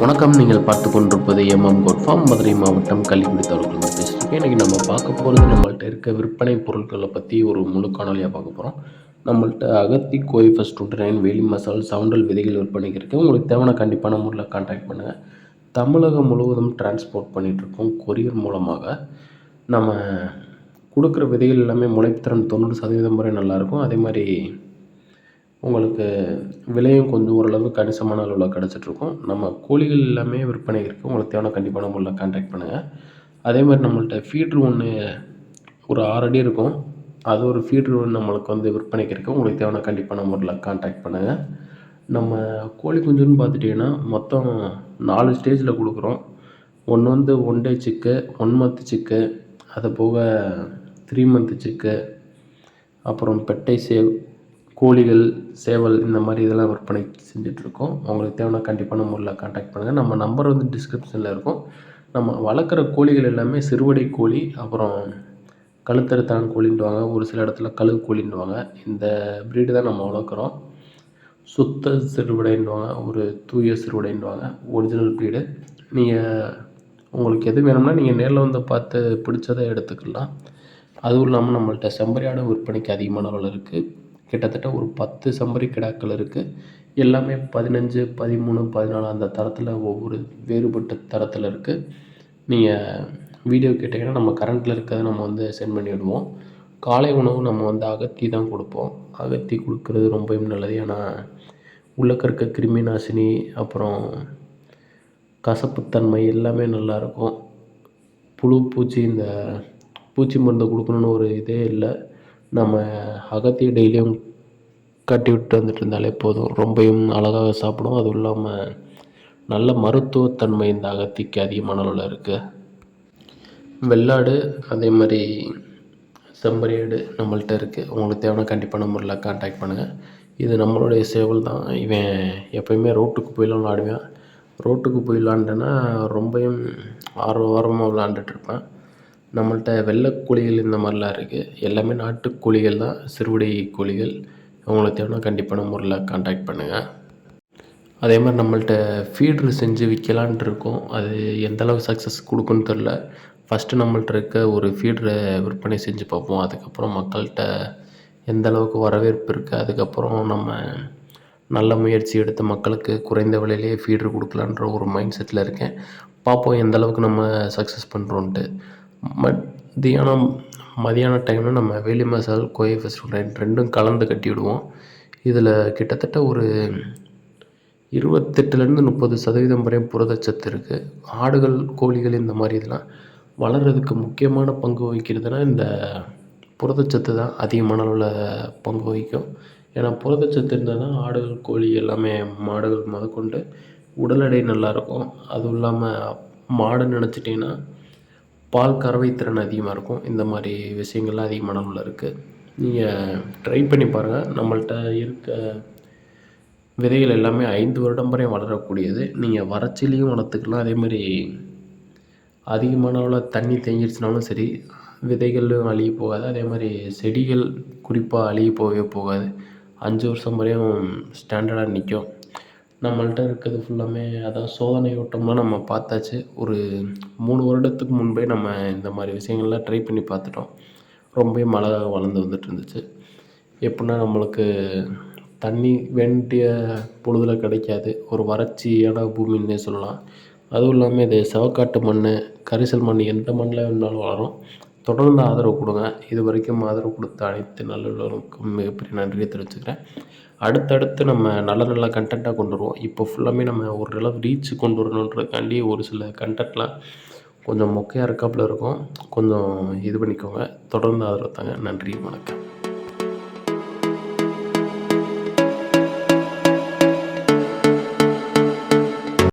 வணக்கம். நீங்கள் பார்த்து கொண்டிருப்பது எம்எம் கோட் ஃபார்ம், மதுரை மாவட்டம் கள்ளிக்குடி தாலுக்காவில் பேசியிருக்கேன். இன்றைக்கி நம்ம பார்க்க போகிறது நம்மள்ட்ட இருக்க விற்பனை பொருட்களை பற்றி ஒரு முழு காணொலியாக பார்க்க போகிறோம். நம்மள்ட்ட அகத்தி, கோய் ஃபஸ்ட் 29, வேலி மசால், சாண்டல் விதைகள் விற்பனைக்கு இருக்குது. உங்களுக்கு தேவையான கண்டிப்பான முறையில் கான்டாக்ட் பண்ணுங்கள். தமிழகம் முழுவதும் டிரான்ஸ்போர்ட் பண்ணிகிட்ருக்கோம் கொரியர் மூலமாக. நம்ம கொடுக்குற விதைகள் எல்லாமே முளைப்புத்திறன் 90% வரை நல்லாயிருக்கும். அதே மாதிரி உங்களுக்கு விலையும் கொஞ்சம் ஓரளவு கணிசமான அளவில் கிடச்சிட்ருக்கும். நம்ம கோழிகள் எல்லாமே விற்பனை இருக்குது. உங்களுக்கு தேவையான கண்டிப்பான முறையில் கான்டாக்ட் பண்ணுங்கள். அதே மாதிரி நம்மள்ட்ட ஃபீட்ரு ஒன்று ஒரு 6 அடி இருக்கும். அது ஒரு ஃபீட்ரு நம்மளுக்கு வந்து விற்பனைக்கு இருக்குது. உங்களுக்கு தேவையான கண்டிப்பான முறையில் கான்டாக்ட் பண்ணுங்கள். நம்ம கோழி குஞ்சுன்னு பார்த்துட்டிங்கன்னா மொத்தம் 4 ஸ்டேஜில் கொடுக்குறோம். ஒன்று வந்து 1 டே சிக்கு, 1 மந்த் சிக்கு, அது போக 3 மந்த் சிக்கு, அப்புறம் பெட்டை கோழிகள், சேவல், இந்த மாதிரி இதெல்லாம் விற்பனை செஞ்சிட்ருக்கோம். உங்களுக்கு தேவைன்னா கண்டிப்பான முறையில் கான்டாக்ட் பண்ணுங்கள். நம்ம நம்பர் வந்து டிஸ்கிரிப்ஷனில் இருக்கும். நம்ம வளர்க்குற கோழிகள் எல்லாமே சிறுவடை கோழி, அப்புறம் கழுத்தறுத்தான் கோழின்னுவாங்க, ஒரு சில இடத்துல கழுகு கோழின்னுவாங்க. இந்த ப்ரீடு தான் நம்ம வளர்க்குறோம். சுத்த சிறுவிடைன்னுவாங்க, ஒரு தூய சிறுவிடைன்னுவாங்க, ஒரிஜினல் ப்ரீடு. உங்களுக்கு எது வேணும்னா நீங்கள் நேரில் வந்து பார்த்து பிடிச்சதை எடுத்துக்கலாம். அதுவும் இல்லாமல் நம்மள்ட்ட செம்பறியாடும் விற்பனைக்கு அதிகமான அளவில் இருக்குது. கிட்டத்தட்ட ஒரு 10 செம்பறி கிடாக்கள் இருக்குது. எல்லாமே 15, 13, 14 அந்த தரத்தில் ஒவ்வொரு வேறுபட்ட தரத்தில் இருக்குது. நீங்கள் வீடியோ கேட்டிங்கன்னா நம்ம கரண்ட்டில் இருக்கிறத நம்ம வந்து சென்ட் பண்ணி விடுவோம். காலை உணவு நம்ம வந்து அகத்தி தான் கொடுப்போம். அகத்தி கொடுக்குறது ரொம்பவும் நல்லது. ஏன்னா உள்ளக்க இருக்க கிருமி நாசினி, அப்புறம் கசப்புத்தன்மை எல்லாமே நல்லாயிருக்கும். புழு பூச்சி இந்த பூச்சி மருந்து கொடுக்கணுன்னு ஒரு இதே இல்லை. நம்ம அகத்தியை டெய்லியும் கட்டி விட்டு வந்துட்டு இருந்தாலே போதும். ரொம்பவும் அழகாக சாப்பிடும். அதுவும் இல்லாமல் நல்ல மருத்துவத்தன்மை இந்த அகத்திக்கு அதிகமான அளவில் இருக்குது. வெள்ளாடு அதே மாதிரி செம்பறியாடு நம்மள்ட்ட இருக்குது. உங்களுக்கு தேவையான கண்டிப்பான முறையில் கான்டாக்ட் பண்ணுங்கள். இது நம்மளுடைய சேவல் தான். இவன் எப்போயுமே ரோட்டுக்கு போயெல்லாம் விளாடுவேன். ரோட்டுக்கு போய் விளாண்டேன்னா ரொம்பவும் ஆர்வமாக விளாண்டுட்ருப்பேன். நம்மள்ட்ட வெள்ளை கோழிகள் இந்த மாதிரிலாம் இருக்குது. எல்லாமே நாட்டுக்கோழிகள் தான், சிறுவிடை கோழிகள். உங்களுக்கு தேவைன்னா கண்டிப்பான முறையில் கான்டாக்ட் பண்ணுங்கள். அதே மாதிரி நம்மள்ட்ட ஃபீட்ரு செஞ்சு விற்கலான்ட்டு இருக்கோம். அது எந்தளவு சக்ஸஸ் கொடுக்குன்னு தெரில. ஃபஸ்ட்டு நம்மள்ட்ட இருக்க ஒரு ஃபீட்ரை விற்பனை செஞ்சு பார்ப்போம். அதுக்கப்புறம் மக்கள்கிட்ட எந்த அளவுக்கு வரவேற்பு இருக்குது, அதுக்கப்புறம் நம்ம நல்ல முயற்சி எடுத்து மக்களுக்கு குறைந்த விலையிலேயே ஃபீட்ரு கொடுக்கலான்ற ஒரு மைண்ட் செட்டில் இருக்கேன். பார்ப்போம் எந்த அளவுக்கு நம்ம சக்ஸஸ் பண்ணுறோன்ட்டு. மதியான டைமில் நம்ம வேலி மசால், கோயை ஃபஸ்ட் 29 ரெண்டும் கலந்து கட்டி விடுவோம். இதில் கிட்டத்தட்ட ஒரு 28லேருந்து 30% வரை புரதச்சத்து இருக்குது. ஆடுகள், கோழிகள் இந்த மாதிரி இதெல்லாம் வளர்கிறதுக்கு முக்கியமான பங்கு வகிக்கிறதுனா இந்த புரதச்சத்து தான் அதிகமான அளவில் பங்கு வகிக்கும். ஏன்னா புரதச்சத்து இருந்தால் தான் ஆடுகள், கோழி எல்லாமே மாடுகள் முதற்கொண்டு உடல் எடை நல்லாயிருக்கும். அதுவும் இல்லாமல் மாடுன்னு நினச்சிட்டிங்கன்னா பால் கறவை திறன் அதிகமாக இருக்கும். இந்த மாதிரி விஷயங்கள்லாம் அதிகமான அளவில் இருக்குது. நீங்கள் ட்ரை பண்ணி பாருங்கள். நம்மள்ட்ட இருக்க விதைகள் எல்லாமே 5 வருடம் வரை வளரக்கூடியது. நீங்கள் வறட்சிலையும் வளர்த்துக்கலாம். அதே மாதிரி அதிகமான அளவில் தண்ணி தேங்கிடுச்சுனாலும் சரி, விதைகளும் அழுகி போகாது. அதே மாதிரி செடிகள் குறிப்பாக அழுகி போகவே போகாது. 5 வருஷம் வரையும் ஸ்டாண்டர்டாக நிற்கும். நம்மள்ட்ட இருக்கிறது ஃபுல்லாமே அதான் சோதனை ஓட்டம்லாம் நம்ம பார்த்தாச்சு. ஒரு 3 வருடத்துக்கு முன்பே நம்ம இந்த மாதிரி விஷயங்கள்லாம் ட்ரை பண்ணி பார்த்துட்டோம். ரொம்பவும் அழகாக வளர்ந்து வந்துட்டு இருந்துச்சு. எப்படின்னா நம்மளுக்கு தண்ணி வேண்டிய பொழுதில் கிடைக்காது. ஒரு வறட்சியான பூமின்னே சொல்லலாம். அதுவும் இல்லாமல் இது செவக்காட்டு மண், கரிசல் மண், எந்த மண்ணில் வேணுனாலும் வளரும். தொடர்ந்து ஆதரவு கொடுங்க. இது வரைக்கும் ஆதரவு கொடுத்த அனைத்து நல்லவர்களுக்கும் மிகப்பெரிய நன்றியை தெரிவிச்சுக்கிறேன். அடுத்தடுத்து நம்ம நல்ல நல்ல கண்டென்ட்டாக கொண்டு வருவோம். இப்போ ஃபுல்லாமே நம்ம ஓரளவு ரீச் கொண்டு வரணுன்றதுக்காண்டி ஒரு சில கண்டென்ட்லாம் கொஞ்சம் மொக்கையாக இருக்காப்புல இருக்கும். கொஞ்சம் இது பண்ணிக்கோங்க. தொடர்ந்து ஆதரவு தாங்க. நன்றி, வணக்கம்.